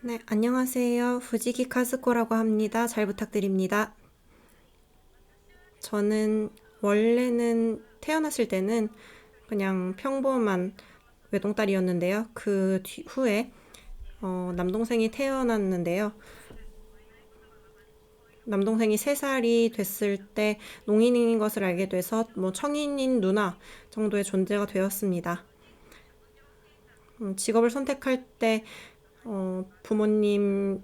네, 안녕하세요. 후지키 카즈코라고 합니다. 잘 부탁드립니다. 저는 원래는 태어났을 때는 그냥 평범한 외동딸이었는데요. 후에 남동생이 태어났는데요. 남동생이 3살이 됐을 때 농인인 것을 알게 돼서 청인인 누나 정도의 존재가 되었습니다. 직업을 선택할 때 부모님의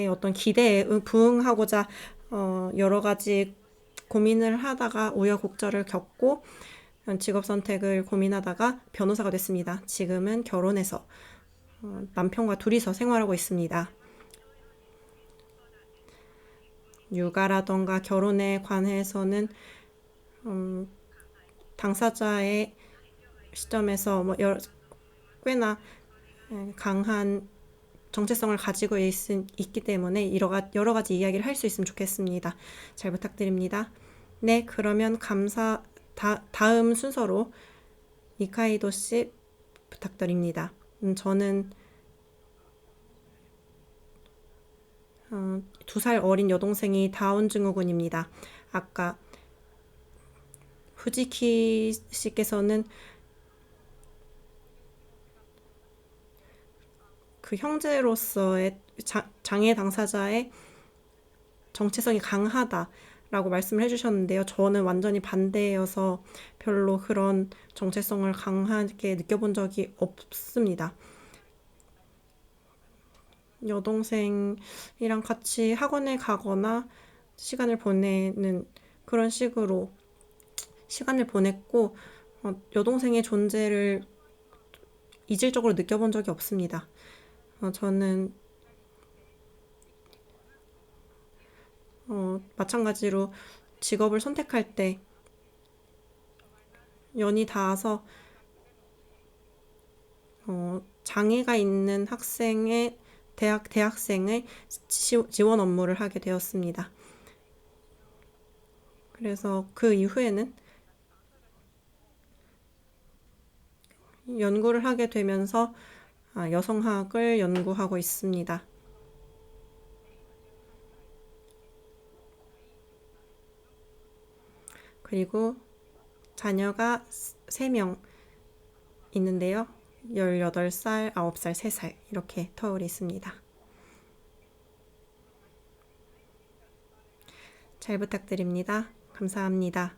어떤 기대에 부응하고자 여러 가지 고민을 하다가 우여곡절을 겪고 직업 선택을 고민하다가 변호사가 됐습니다. 지금은 결혼해서 남편과 둘이서 생활하고 있습니다. 육아라던가 결혼에 관해서는 당사자의 시점에서 꽤나 강한 정체성을 가지고 있기 때문에 여러 가지 이야기를 할 수 있으면 좋겠습니다. 잘 부탁드립니다. 네, 그러면 다음 순서로 이카이도 씨 부탁드립니다. 저는 2살 어린 여동생이 다운 증후군입니다. 아까 후지키 씨께서는 그 형제로서의 장애 당사자의 정체성이 강하다라고 말씀을 해주셨는데요. 저는 완전히 반대여서 별로 그런 정체성을 강하게 느껴본 적이 없습니다. 여동생이랑 같이 학원에 가거나 시간을 보내는 그런 식으로 시간을 보냈고, 여동생의 존재를 이질적으로 느껴본 적이 없습니다. 저는 마찬가지로 직업을 선택할 때 연이 닿아서 장애가 있는 대학생의 지원 업무를 하게 되었습니다. 그래서 그 이후에는 연구를 하게 되면서 여성학을 연구하고 있습니다. 그리고 자녀가 3명 있는데요. 18살, 9살, 3살 이렇게 터울이 있습니다. 잘 부탁드립니다. 감사합니다.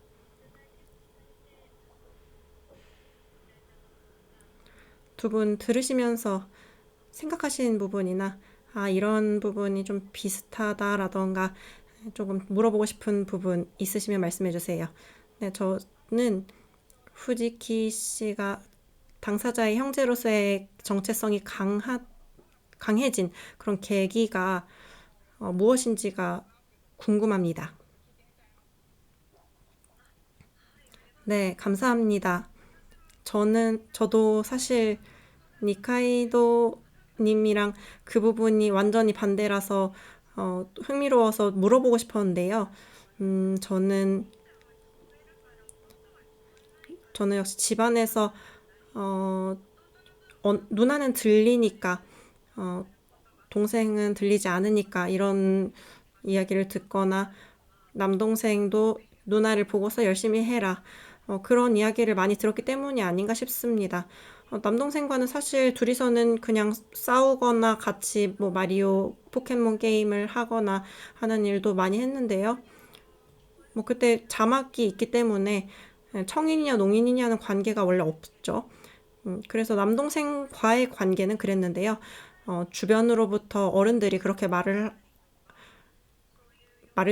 두 분 들으시면서 생각하시는 부분이나 이런 부분이 좀 비슷하다라던가 조금 물어보고 싶은 부분 있으시면 말씀해 주세요. 네, 저는 후지키 씨가 당사자의 형제로서의 정체성이 강해진 그런 계기가 무엇인지가 궁금합니다. 네, 감사합니다. 저도 사실 니카이도 님이랑 그 부분이 완전히 반대라서 흥미로워서 물어보고 싶었는데요. 저는 역시 집안에서 어, 누나는 들리니까 동생은 들리지 않으니까 이런 이야기를 듣거나 남동생도 누나를 보고서 열심히 해라. 그런 이야기를 많이 들었기 때문이 아닌가 싶습니다. 남동생과는 사실 둘이서는 그냥 싸우거나 같이 마리오 포켓몬 게임을 하거나 하는 일도 많이 했는데요. 그때 자막이 있기 때문에 청인이냐 농인이냐는 관계가 원래 없죠. 그래서 남동생과의 관계는 그랬는데요. 주변으로부터 어른들이 그렇게 말을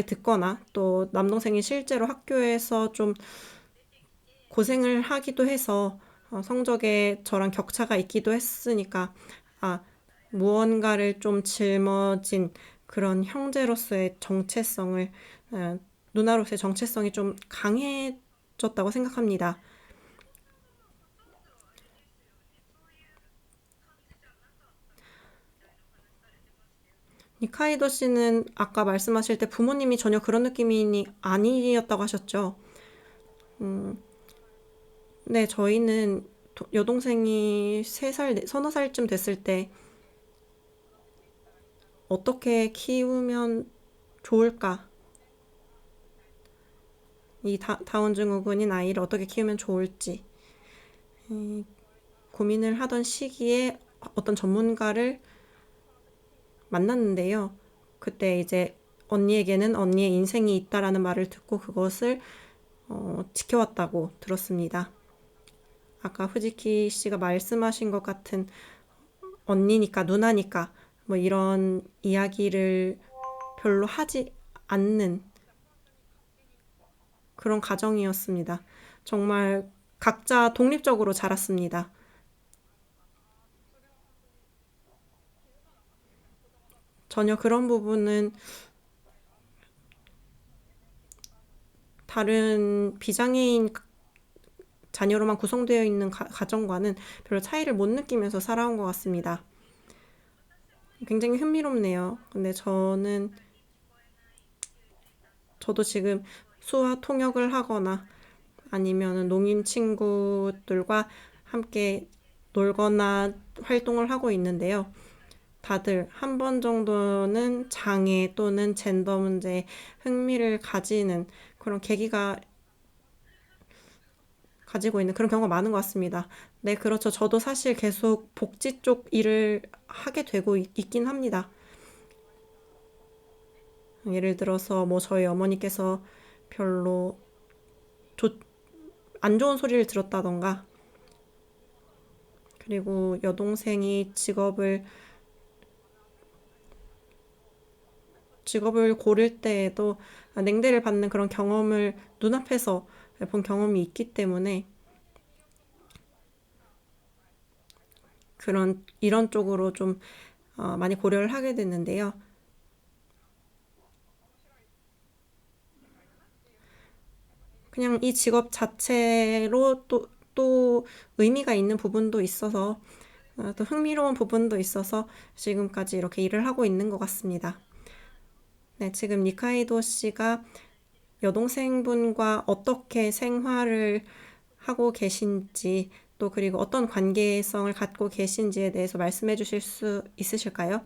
듣거나 또 남동생이 실제로 학교에서 좀 고생을 하기도 해서 성적에 저랑 격차가 있기도 했으니까 아, 무언가를 좀 짊어진 그런 형제로서의 정체성을 누나로서의 정체성이 좀 강해졌다고 생각합니다. 니카이도 씨는 아까 말씀하실 때 부모님이 전혀 그런 느낌이 아니었다고 하셨죠. 네, 저희는 여동생이 3살, 서너 살쯤 됐을 때 어떻게 키우면 좋을까? 이 다운 증후군인 아이를 어떻게 키우면 좋을지 고민을 하던 시기에 어떤 전문가를 만났는데요. 그때 이제 언니에게는 언니의 인생이 있다라는 말을 듣고 그것을 지켜왔다고 들었습니다. 아까 후지키 씨가 말씀하신 것 같은 언니니까 누나니까 뭐 이런 이야기를 별로 하지 않는 그런 가정이었습니다. 정말 각자 독립적으로 자랐습니다. 전혀 그런 부분은 다른 비장애인 자녀로만 구성되어 있는 가정과는 별로 차이를 못 느끼면서 살아온 것 같습니다. 굉장히 흥미롭네요. 근데 저도 지금 수화 통역을 하거나 아니면 농인 친구들과 함께 놀거나 활동을 하고 있는데요. 다들 한 번 정도는 장애 또는 젠더 문제에 흥미를 가지는 그런 계기가 가지고 있는 그런 경우가 많은 것 같습니다. 네, 그렇죠. 저도 사실 계속 복지 쪽 일을 하게 되고 있긴 합니다. 예를 들어서 뭐 저희 어머니께서 별로 좋- 안 좋은 소리를 들었다던가, 그리고 여동생이 직업을 고를 때에도 냉대를 받는 그런 경험을 눈앞에서 본 경험이 있기 때문에 이런 쪽으로 좀 많이 고려를 하게 됐는데요. 그냥 이 직업 자체로 또 의미가 있는 부분도 있어서 또 흥미로운 부분도 있어서 지금까지 이렇게 일을 하고 있는 것 같습니다. 네, 지금 니카이도 씨가 여동생분과 어떻게 생활을 하고 계신지 또 그리고 어떤 관계성을 갖고 계신지에 대해서 말씀해 주실 수 있으실까요?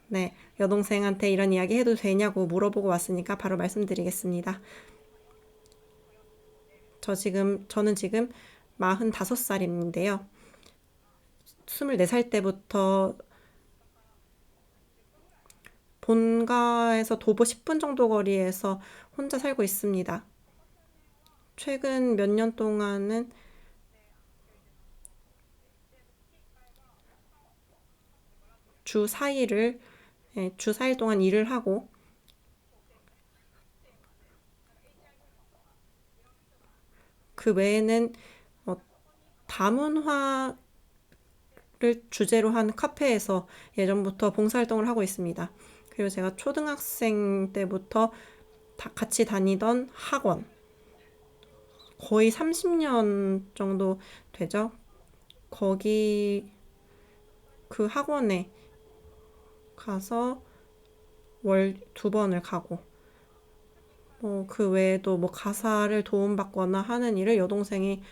네, 여동생한테 이런 이야기 해도 되냐고 물어보고 왔으니까 바로 말씀드리겠습니다. 저는 지금 45살인데요. 24살 때부터 본가에서 도보 10분 정도 거리에서 혼자 살고 있습니다. 최근 몇 년 동안은 주 4일을, 주 4일 동안 일을 하고, 그 외에는 어, 다문화를 주제로 한 카페에서 예전부터 봉사활동을 하고 있습니다. 그리고 제가 초등학생 때부터 같이 다니던 학원, 거의 30년 정도 되죠. 거기 그 학원에 가서 월 2번을 가고, 그 외에도 뭐 가사를 도움받거나 하는 일을 여동생이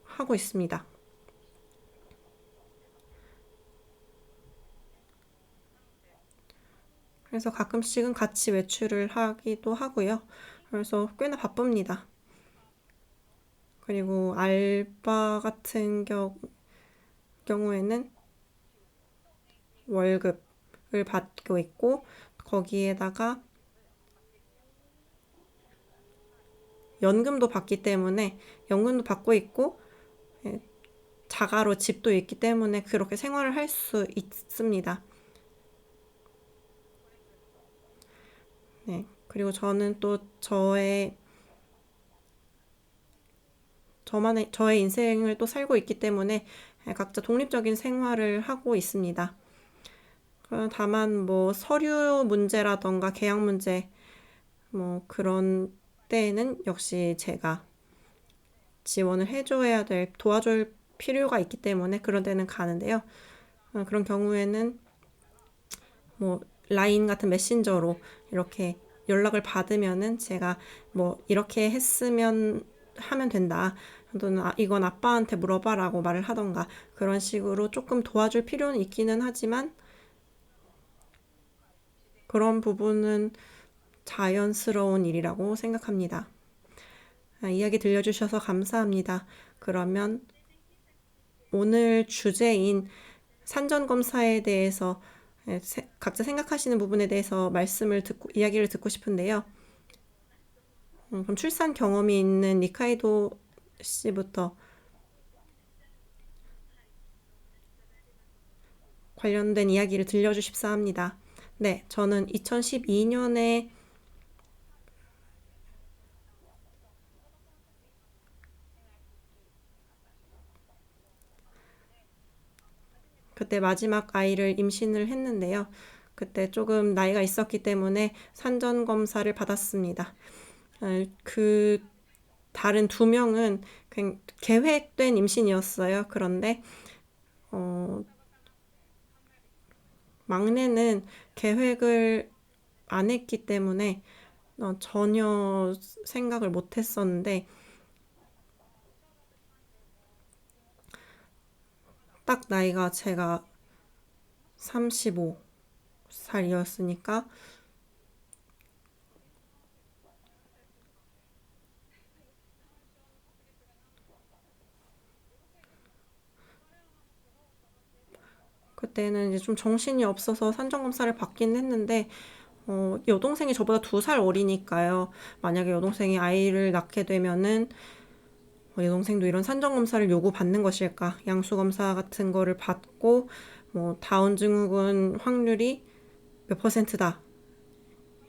하고 있습니다. 그래서 가끔씩은 같이 외출을 하기도 하고요. 그래서 꽤나 바쁩니다. 그리고 알바 같은 경우에는 월급을 받고 있고, 거기에다가 연금도 받기 때문에, 연금도 받고 있고, 예, 자가로 집도 있기 때문에 그렇게 생활을 할 수 있습니다. 네. 그리고 저는 또 저의 인생을 또 살고 있기 때문에 각자 독립적인 생활을 하고 있습니다. 다만 뭐 서류 문제라던가 계약 문제 뭐 그런 때에는 역시 제가 지원을 도와줄 필요가 있기 때문에 그런 데는 가는데요. 그런 경우에는 뭐 라인 같은 메신저로 이렇게 연락을 받으면은 제가 뭐 이렇게 했으면 하면 된다. 또는 이건 아빠한테 물어봐라고 말을 하던가 그런 식으로 조금 도와줄 필요는 있기는 하지만 그런 부분은 자연스러운 일이라고 생각합니다. 이야기 들려주셔서 감사합니다. 그러면 오늘 주제인 산전검사에 대해서 각자 생각하시는 부분에 대해서 이야기를 듣고 싶은데요. 그럼 출산 경험이 있는 니카이도 씨부터 관련된 이야기를 들려주십사 합니다. 네, 저는 2012년에 그때 마지막 아이를 임신을 했는데요. 그때 조금 나이가 있었기 때문에 산전검사를 받았습니다. 그 다른 두 명은 계획된 임신이었어요. 그런데 막내는 계획을 안 했기 때문에 전혀 생각을 못 했었는데 딱 나이가 제가 35살이었으니까 그때는 이제 좀 정신이 없어서 산전검사를 받긴 했는데 여동생이 저보다 2살 어리니까요. 만약에 여동생이 아이를 낳게 되면은 여동생도 이런 산전검사를 요구받는 것일까? 양수검사 같은 거를 받고 다운 증후군 확률이 몇 %다.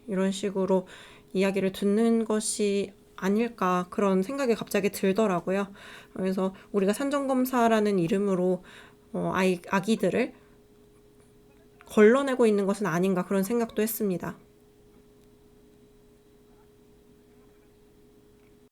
이런 식으로 이야기를 듣는 것이 아닐까 그런 생각이 갑자기 들더라고요. 그래서 우리가 산전검사라는 이름으로 아기들을 걸러내고 있는 것은 아닌가 그런 생각도 했습니다.